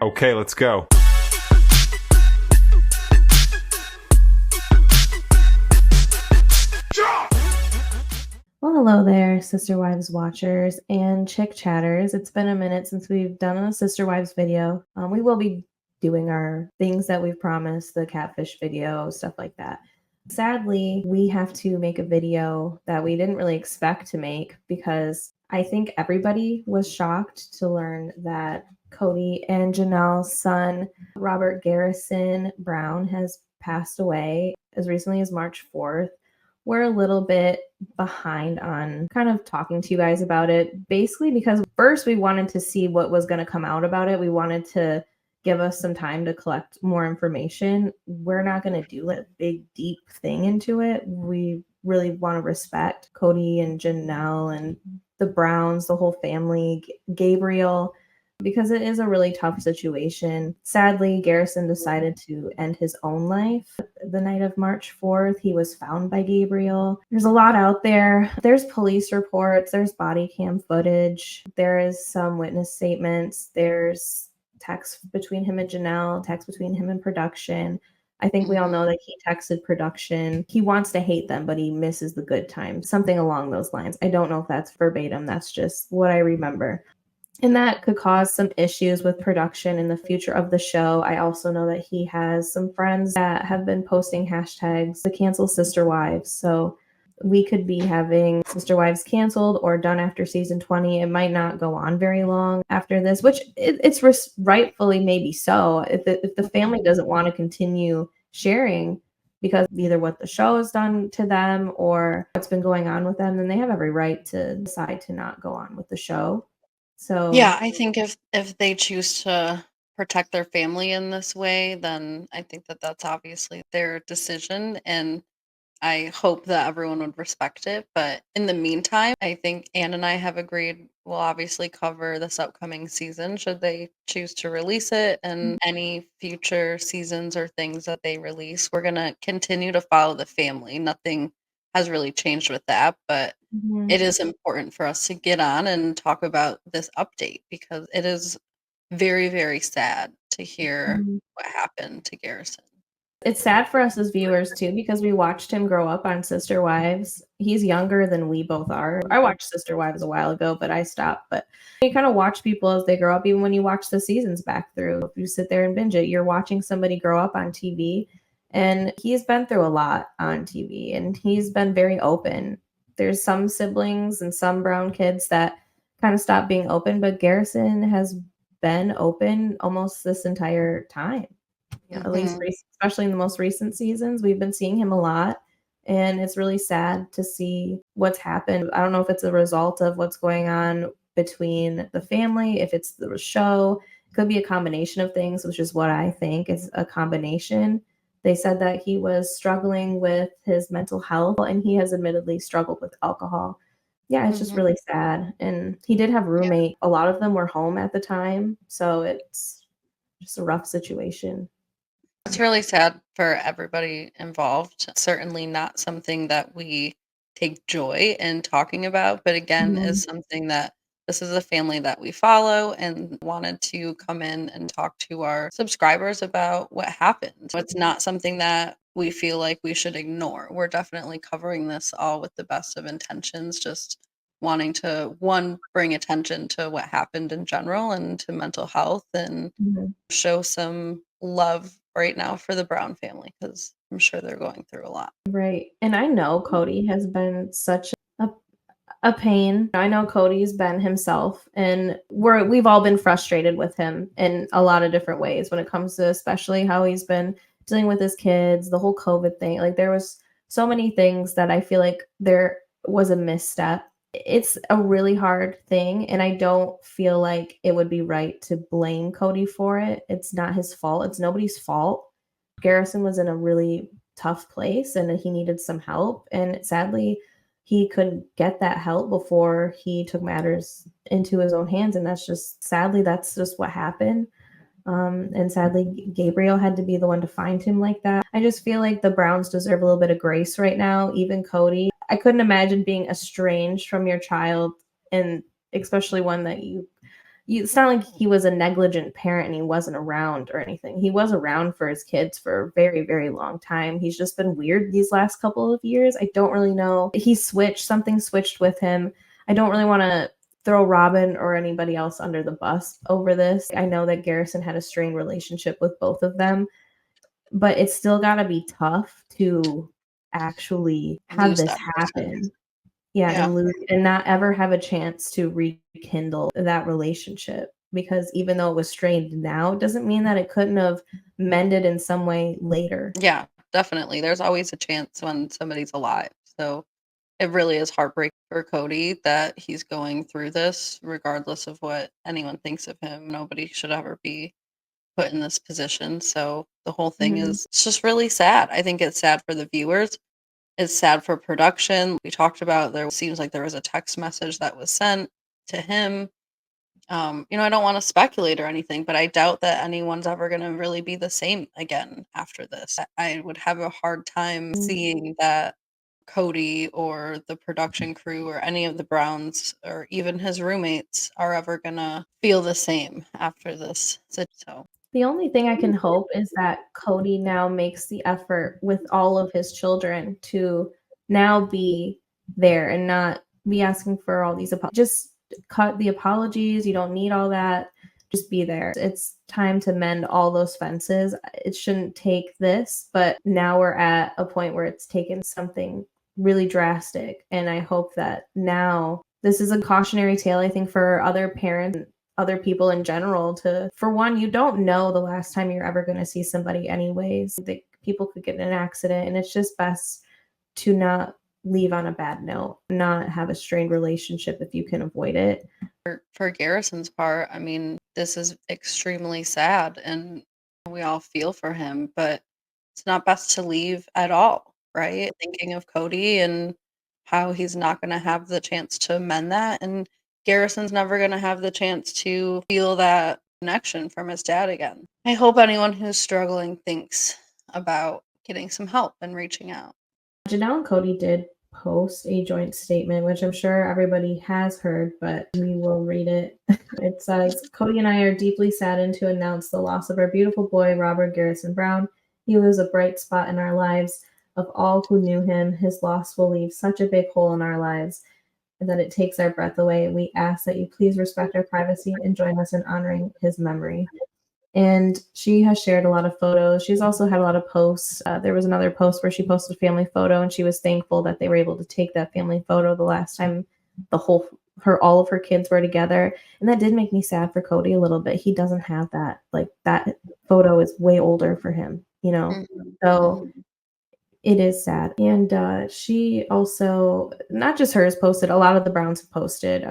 Okay, let's go. Well, hello there, Sister Wives watchers and chick chatters. It's been a minute since we've done a Sister Wives video. We will be doing our things that we've promised, the catfish video, stuff like that. Sadly, we have to make a video that we didn't really expect to make because I think everybody was shocked to learn that Cody and Janelle's son, Robert Garrison Brown, has passed away as recently as March 4th. We're a little bit behind on kind of talking to you guys about it, basically because first we wanted to see what was going to come out about it. We wanted to give us some time to collect more information. We're not going to do a big, deep thing into it. We really want to respect Cody and Janelle and the Browns, the whole family, Gabriel, because it is a really tough situation. Sadly, Garrison decided to end his own life the night of March 4th. He was found by Gabriel. There's a lot out there. There's police reports, there's body cam footage, there is some witness statements, there's text between him and Janelle, text between him and production. I think we all know that he texted production. He wants to hate them, but he misses the good times. Something along those lines. I don't know if that's verbatim. That's just what I remember. And that could cause some issues with production in the future of the show. I also know that he has some friends that have been posting hashtags to cancel Sister Wives. So we could be having Sister Wives canceled or done after season 20. It might not go on very long after this, which it's rightfully maybe so. If the family doesn't want to continue sharing because either what the show has done to them or what's been going on with them, then they have every right to decide to not go on with the show. So Yeah, I think if they choose to protect their family in this way, then I think that that's obviously their decision, and I hope that everyone would respect it. But in the meantime, I think Anne and I have agreed we'll obviously cover this upcoming season should they choose to release it, and any future seasons or things that they release. We're gonna continue to follow the family. Nothing has really changed with that, but Mhm. it is important for us to get on and talk about this update because it is very, very sad to hear Mhm. what happened to Garrison. It's sad for us as viewers too because we watched him grow up on Sister Wives. He's younger than we both are. I watched Sister Wives a while ago, but I stopped. But you kind of watch people as they grow up, even when you watch the seasons back through. If you sit there and binge it, you're watching somebody grow up on TV. And he's been through a lot on TV and he's been very open. There's some siblings and some brown kids that kind of stop being open, but Garrison has been open almost this entire time. Yeah, at least Mhm. especially in the most recent seasons, we've been seeing him a lot, and it's really sad to see what's happened. I don't know if it's a result of what's going on between the family, if it's the show. It could be a combination of things, which is what I think is a combination. They said that he was struggling with his mental health, and he has admittedly struggled with alcohol. Yeah, it's just Mhm. really sad, and he did have Yeah. roommate. A lot of them were home at the time, so it's just a rough situation. It's really sad for everybody involved. Certainly not something that we take joy in talking about, but again, Mhm. is something that this is a family that we follow and wanted to come in and talk to our subscribers about what happened. It's not something that we feel like we should ignore. We're definitely covering this all with the best of intentions, just wanting to, one, bring attention to what happened in general and to mental health and Mhm. show some love right now for the Brown family because I'm sure they're going through a lot. Right, and I know Cody has been such a a pain. I know Cody's been himself, and we've all been frustrated with him in a lot of different ways when it comes to especially how he's been dealing with his kids, the whole COVID thing. Like, there was so many things that I feel like there was a misstep. It's a really hard thing, and I don't feel like it would be right to blame Cody for it. It's not his fault. It's nobody's fault. Garrison was in a really tough place and he needed some help. And sadly, he couldn't get that help before he took matters into his own hands. And that's just what happened. And sadly, Gabriel had to be the one to find him like that. I just feel like the Browns deserve a little bit of grace right now, even Cody. I couldn't imagine being estranged from your child, and especially one that you it's not like he was a negligent parent and he wasn't around or anything. He was around for his kids for a very, very long time. He's just been weird these last couple of years. I don't really know. He switched, something switched with him. I don't really want to throw Robin or anybody else under the bus over this. I know that Garrison had a strained relationship with both of them, but it's still got to be tough to actually have Lose this that person. happen. Yeah, Yeah. and lose and not ever have a chance to rekindle that relationship, because even though it was strained now, it doesn't mean that it couldn't have mended in some way later. Yeah, definitely. There's always a chance when somebody's alive. So it really is heartbreaking for Cody that he's going through this, regardless of what anyone thinks of him. Nobody should ever be put in this position. So the whole thing Mhm. is it's just really sad. I think it's sad for the viewers. It's sad for production. We talked about there seems like there was a text message that was sent to him. I don't want to speculate or anything, but I doubt that anyone's ever going to really be the same again after this. I would have a hard time Mm. seeing that Cody or the production crew or any of the Browns or even his roommates are ever going to feel the same after this. So, The only thing I can hope is that Cody now makes the effort with all of his children to now be there and not be asking for all these just cut the apologies, you don't need all that, just be there. It's time to mend all those fences. It shouldn't take this, but now we're at a point where it's taken something really drastic, and I hope that now this is a cautionary tale, I think, for other parents, other people in general. To For one, you don't know the last time you're ever going to see somebody anyways. People could get in an accident, and it's just best to not leave on a bad note, not have a strained relationship if you can avoid it. for Garrison's part, I mean, this is extremely sad and we all feel for him, but it's not best to leave at all, right? Thinking of Cody and how he's not going to have the chance to mend that. And Garrison's never going to have the chance to feel that connection from his dad again. I hope anyone who's struggling thinks about getting some help and reaching out. Janelle and Cody did post a joint statement, which I'm sure everybody has heard, but we will read it. It says, Cody and I are deeply saddened to announce the loss of our beautiful boy, Robert Garrison Brown. He was a bright spot in our lives. Of all who knew him, his loss will leave such a big hole in our lives that it takes our breath away. We ask that you please respect our privacy and join us in honoring his memory. And she has shared a lot of photos. She's also had a lot of posts. There was another post where she posted a family photo, and she was thankful that they were able to take that family photo the last time the whole all of her kids were together. And that did make me sad for Cody a little bit. He doesn't have that. Like, that photo is way older for him, you know. Mhm, So mhm. it is sad. And she also, not just hers, posted, a lot of the Browns have posted.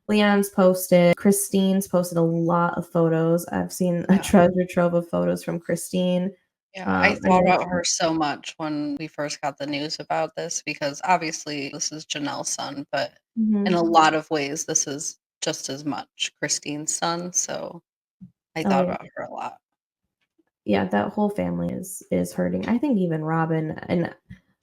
Leon's posted, Christine's posted a lot of photos. I've seen a Yeah. treasure trove of photos from Christine. Yeah, I I thought know. about her so much when we first got the news about this because obviously this is Janelle's son, but in a Mhm. lot of ways this is just as much Christine's son. So I Oh thought yeah, about her a lot. yeah. That whole family is hurting. I think even Robin, and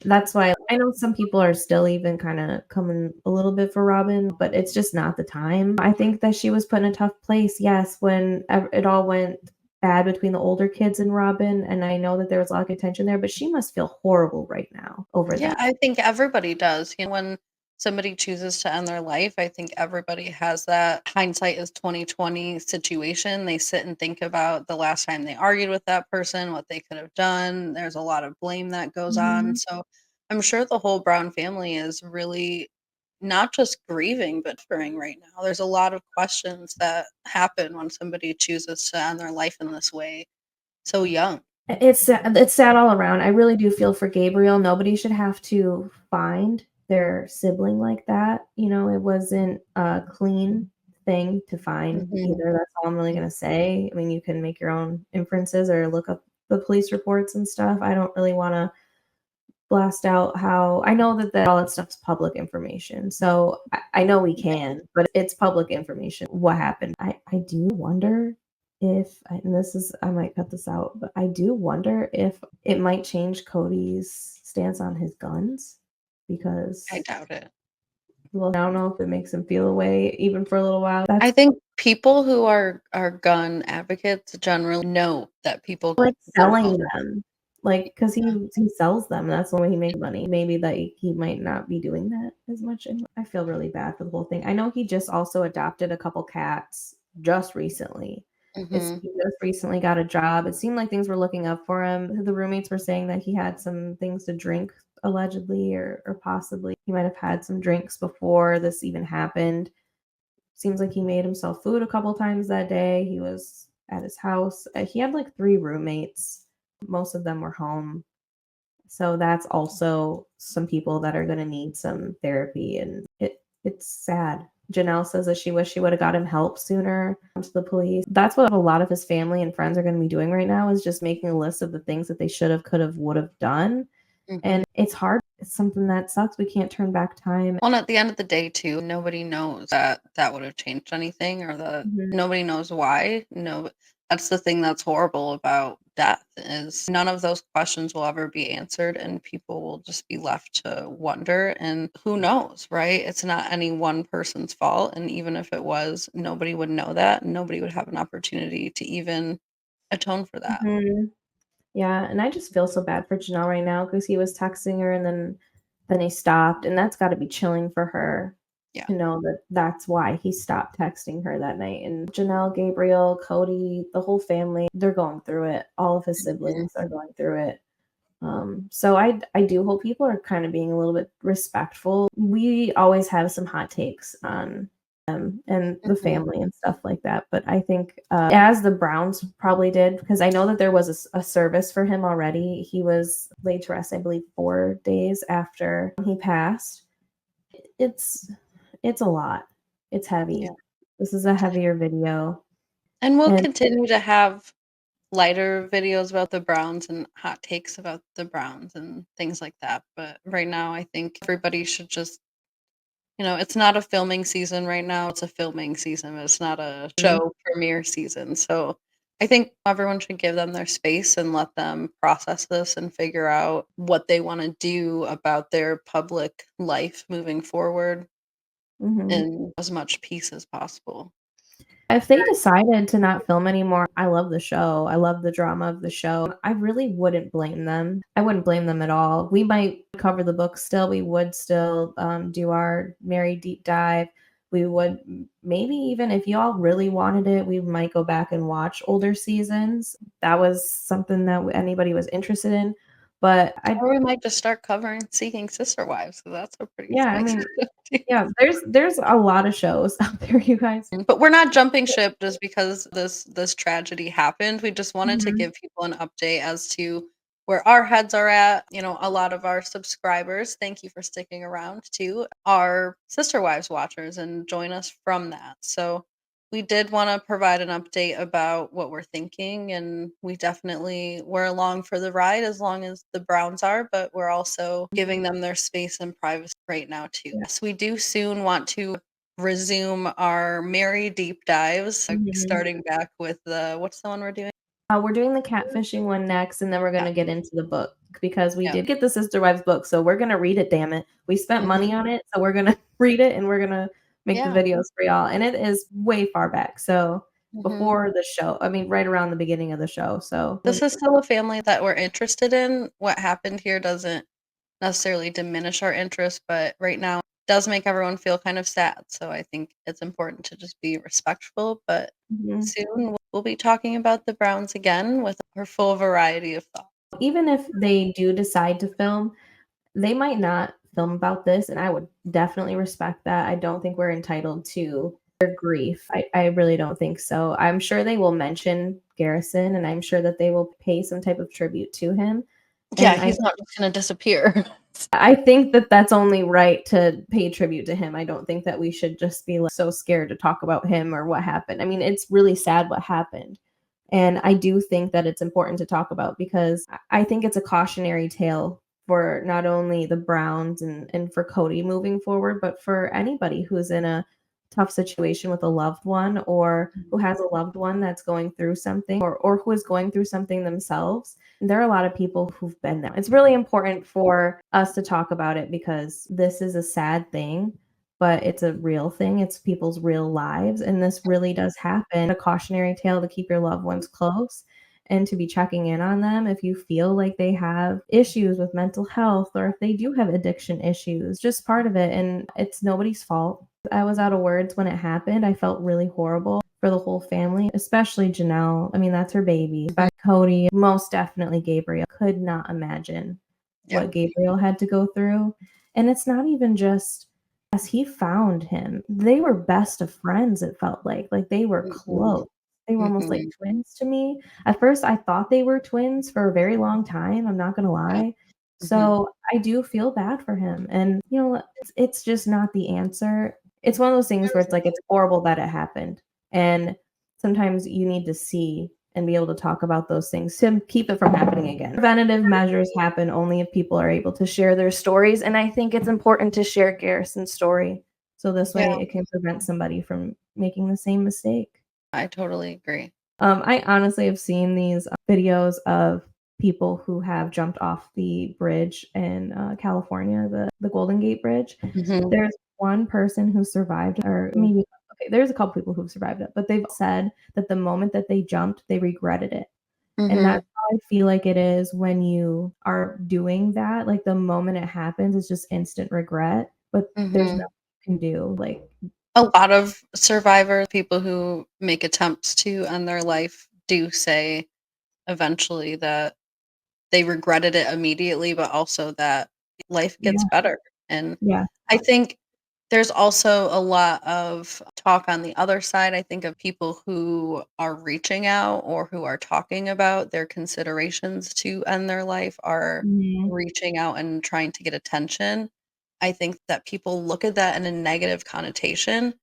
that's why I know some people are still even kind of coming a little bit for Robin, but it's just not the time. I think that she was put in a tough place, yes, when it all went bad between the older kids and Robin, and I know that there was a lot of contention there, but she must feel horrible right now over Yeah, that. I think everybody does. When somebody chooses to end their life, I think everybody has that hindsight is 2020 situation. They sit and think about the last time they argued with that person, what they could have done. There's a lot of blame that goes on. Mhm. So I'm sure the whole Brown family is really not just grieving, but suffering right now. There's a lot of questions that happen when somebody chooses to end their life in this way so young. It's sad all around. I really do feel for Gabriel. Nobody should have to find their sibling like that. It wasn't a clean thing to find Mhm. either. That's all I'm really gonna say. I mean, you can make your own inferences or look up the police reports and stuff. I don't really wanna blast out how I know that all that stuff's public information. So I know we can, but it's public information what happened. I do wonder if, and this is, I might cut this out, but I do wonder if it might change Cody's stance on his guns, I because doubt it. Well, I don't know if it makes him feel away even for a little while. I That's think people who are gun advocates generally know that people like gun selling culture. them, like, 'cause he sells them, that's the way he makes money. Maybe that he might not be doing that as much, and I feel really bad for the whole thing. I know he just also adopted a couple cats just recently. Mhm, He just recently got a job. It seemed like things were looking up for him. The roommates were saying that he had some things to drink allegedly or possibly. He might have had some drinks before this even happened. Seems like he made himself food a couple times that day. He was at his house. He had like 3 roommates. Most of them were home. So that's also some people that are gonna need some therapy, and it's sad. Janelle says that she wished she woulda got him help sooner to the police. That's what a lot of his family and friends are gonna be doing right now is just making a list of the things that they should've, could've, would've done, mhm. and it's hard. It's something that sucks. We can't turn back time. Well, and at the end of the day too, nobody knows that that would have changed anything or that Mhm, nobody knows why. No, that's the thing that's horrible about death is none of those questions will ever be answered and people will just be left to wonder and who knows, right? It's not any one person's fault and even if it was, nobody would know that and nobody would have an opportunity to even atone for that. mhm. Yeah, and I just feel so bad for Janelle right now because he was texting her and then he stopped, and that's gotta be chilling for her Yeah. to know that that's why he stopped texting her that night, and Janelle, Gabriel, Cody, the whole family, they're going through it. All of his Mhm. siblings are going through it. So I do hope people are kind of being a little bit respectful. We always have some hot takes on them and the Mhm. family and stuff like that. But I think as the Browns probably did, because I know that there was a service for him already. He was laid to rest, I believe, 4 days after he passed. It's it's a lot. It's Yeah. heavy. This is a heavier video, And we'll and continue to have lighter videos about the Browns and hot takes about the Browns and things like that, but right now, I think everybody should just it's not a filming season right now, it's a filming season, it's not a show premiere season, so I think everyone should give them their space and let them process this and figure out what they wanna do about their public life moving forward mhm. in as much peace as possible. If they decided to not film anymore, I love the show. I love the drama of the show. I really wouldn't blame them. I wouldn't blame them at all. We might cover the book still. We would still do our Mary deep dive. We would maybe even if y'all really wanted it, we might go back and watch older seasons. That was something that anybody was interested in. But I, Or we might just start covering Seeking Sister Wives, so that's a pretty yeah, I spicy mean, yeah, there's a lot of shows out there, you guys. But we're not jumping ship just because this tragedy happened. We just wanted to Mhm, give people an update as to where our heads are at. A lot of our subscribers, thank you for sticking around too, are Sister Wives watchers and join us from that. So we did want to provide an update about what we're thinking and we're along for the ride as long as the Browns are, but we're also giving them their space and privacy right now too. yeah. Yes, we do soon want to resume our Mary deep dives, Mhm. starting back with the what's the one we're doing? We're doing the catfishing one next, and then we're Yeah, gonna get into the book because we yeah. did get the Sister Wives book, so we're gonna read it, damn it. We spent Mhm. money on it, so we're gonna read it, and we're gonna make the Yeah. videos for y'all, and it is way far back, so Mhm. before the show I mean, right around the beginning of the show, so This is still a family that we're interested in. What happened here doesn't necessarily diminish our interest, but right now it does make everyone feel kind of sad, so I think it's important to just be respectful, but mhm. soon we'll be talking about the Browns again with our full variety of thoughts. Even if they do decide to film, they might not film about this, and I would definitely respect that. I don't think we're entitled to their grief. I really don't think so. I'm sure they will mention Garrison, and I'm sure that they will pay some type of tribute to him. Yeah, And he's not just gonna disappear. I think that that's only right to pay tribute to him. I don't think that we should just be like, so scared to talk about him or what happened. I mean, it's really sad what happened. And I do think that it's important to talk about because I think it's a cautionary tale for not only the Browns and for Cody moving forward, but for anybody who's in a tough situation with a loved one or who has a loved one that's going through something or who is going through something themselves. There are a lot of people who've been there. It's really important for us to talk about it because this is a sad thing. but it's a real thing. It's people's real lives, and this really does happen. A cautionary tale to keep your loved ones close and to be checking in on them if you feel like they have issues with mental health or if they do have addiction issues, just part of it. And it's nobody's fault. I was out of words when it happened. I felt really horrible for the whole family, especially Janelle. I mean, that's her baby. But Cody, most definitely Gabriel. Could not imagine Yeah. what Gabriel had to go through. And it's not even just as he found him. They were best of friends, it felt like. Like they were Mhm. close. They were almost like Mhm. twins to me. At first, I thought they were twins for a very long time, I'm not gonna Yeah. lie. Mhm. So, I do feel bad for him, and, you know, it's just not the answer. It's one of those things where it's like, it's horrible that it happened, and sometimes you need to see and be able to talk about those things to keep it from happening again. Preventative measures happen only if people are able to share their stories, and I think it's important to share Garrison's story, so this Yeah, way it can prevent somebody from making the same mistake. I totally agree. I honestly have seen these videos of people who have jumped off the bridge in, California, the Golden Gate Bridge. Mhm. There's one person who survived, or maybe okay, there's a couple people who've survived it, but they've said that the moment that they jumped, they regretted it, and Mhm. that's how I feel like it is when you are doing that, like, the moment it happens, it's just instant regret, but there's Mhm. nothing you can do, like A lot of survivors, people who make attempts to end their life, do say eventually that they regretted it immediately, but also that life gets yeah, better, and yeah, I think there's also a lot of talk on the other side, I think, of people who are reaching out or who are talking about their considerations to end their life are mhm, reaching out and trying to get attention. I think that people look at that in a negative connotation.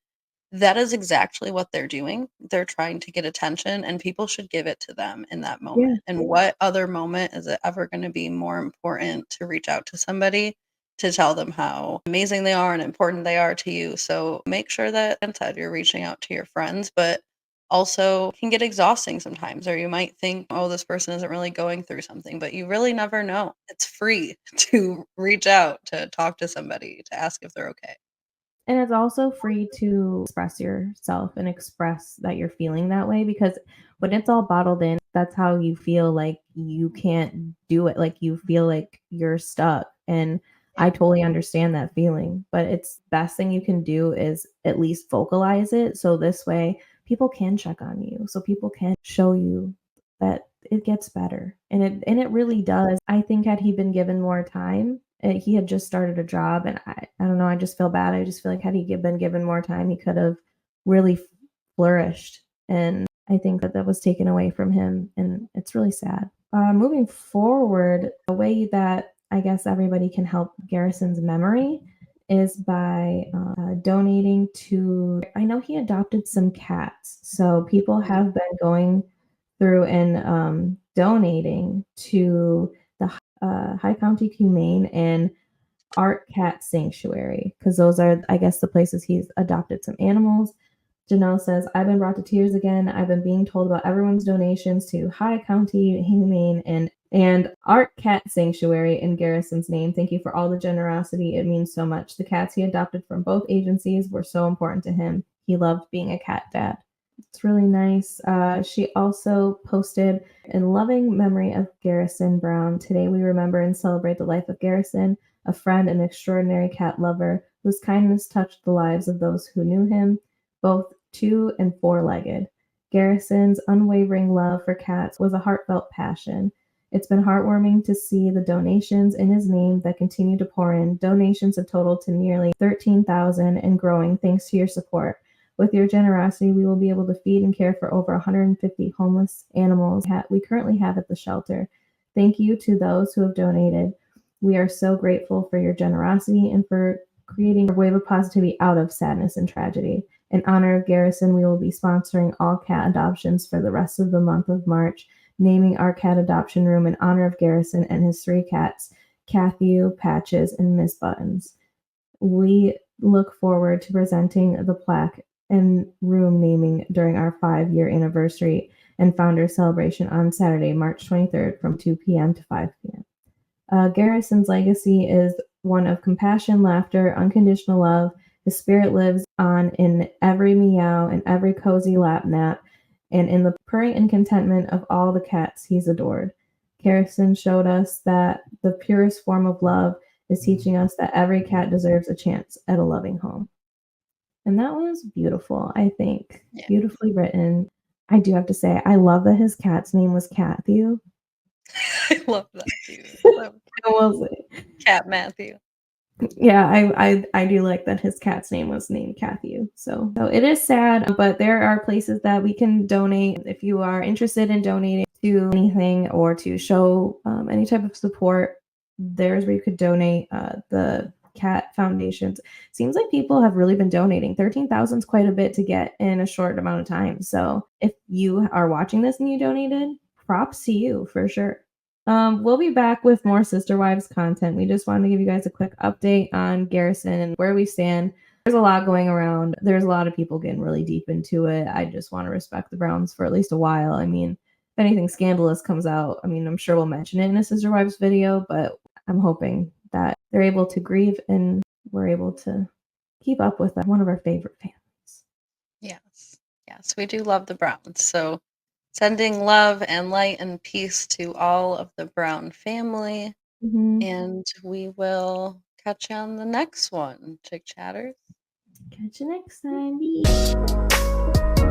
That is exactly what they're doing. They're trying to get attention, and people should give it to them in that yeah. moment. And what other moment is it ever gonna be more important to reach out to somebody to tell them how amazing they are and important they are to you? So make sure that instead you're reaching out to your friends, but also can get exhausting sometimes, or you might think, "Oh, this person isn't really going through something," but you really never know. It's free to reach out, to talk to somebody, to ask if they're okay. And it's also free to express yourself and express that you're feeling that way because when it's all bottled in, that's how you feel like you can't do it. Like you feel like you're stuck. And Yeah. I totally understand that feeling, but it's best thing you can do is at least vocalize it. So this way people can check on you. So people can show you that it gets better. And it really does. I think had he been given more time, he had just started a job, and I don't know, I just feel bad. I just feel like had he been given more time, he could have really flourished, and I think that that was taken away from him, and it's really sad. Moving forward, a way that I guess everybody can help Garrison's memory is by donating to. I know he adopted some cats, so people Mhm. have been going through and donating to the High County Humane and Art Cat Sanctuary because those are, I guess, the places he's adopted some animals. Janelle says, I've been brought to tears again. I've been being told about everyone's donations to High County Humane and Art Cat Sanctuary in Garrison's name. Thank you for all the generosity. It means so much. The cats he adopted from both agencies were so important to him. He loved being a cat dad. It's really nice. She also posted in loving memory of Garrison Brown. Today we remember and celebrate the life of Garrison, a friend and extraordinary cat lover whose kindness touched the lives of those who knew him, both two and four-legged. Garrison's unwavering love for cats was a heartfelt passion. It's been heartwarming to see the donations in his name that continue to pour in. Donations have totaled to nearly 13,000 and growing thanks to your support. With your generosity, we will be able to feed and care for over 150 homeless animals we currently have at the shelter. Thank you to those who have donated. We are so grateful for your generosity and for creating a wave of positivity out of sadness and tragedy. In honor of Garrison, we will be sponsoring all cat adoptions for the rest of the month of March, naming our cat adoption room in honor of Garrison and his three cats, Kathy, Patches, and Miss Buttons. We look forward to presenting the plaque and room naming during our 5-year anniversary and founder celebration on Saturday, March 23rd from 2 p.m. to 5 p.m. Garrison's legacy is one of compassion, laughter, unconditional love, His spirit lives on in every meow and every cozy lap nap, and in the purring and contentment of all the cats he's adored. Garrison showed us that the purest form of love is teaching us that every cat deserves a chance at a loving home. And that was beautiful, I think. Yeah. Beautifully written. I do have to say, I love that his cat's name was Catthew. I love that too. So I will say. Cat Matthew. Yeah, I do like that his cat's name was named Cathy. So it is sad, but there are places that we can donate if you are interested in donating to anything or to show any type of support. There's where you could donate. The cat foundations. Seems like people have really been donating. 13,000 is quite a bit to get in a short amount of time. So if you are watching this and you donated, props to you for sure. We'll be back with more Sister Wives content. We just wanted to give you guys a quick update on Garrison and where we stand. There's a lot going around. There's a lot of people getting really deep into it. I just want to respect the Browns for at least a while. I mean, if anything scandalous comes out, I mean, I'm sure we'll mention it in a Sister Wives video, but I'm hoping that they're able to grieve and we're able to keep up with one of our favorite families. Yes. Yes, we do love the Browns. So sending love and light and peace to all of the Brown family. Mm-hmm. And we will catch you on the next one, Chick Chatters. Catch you next time. Bye.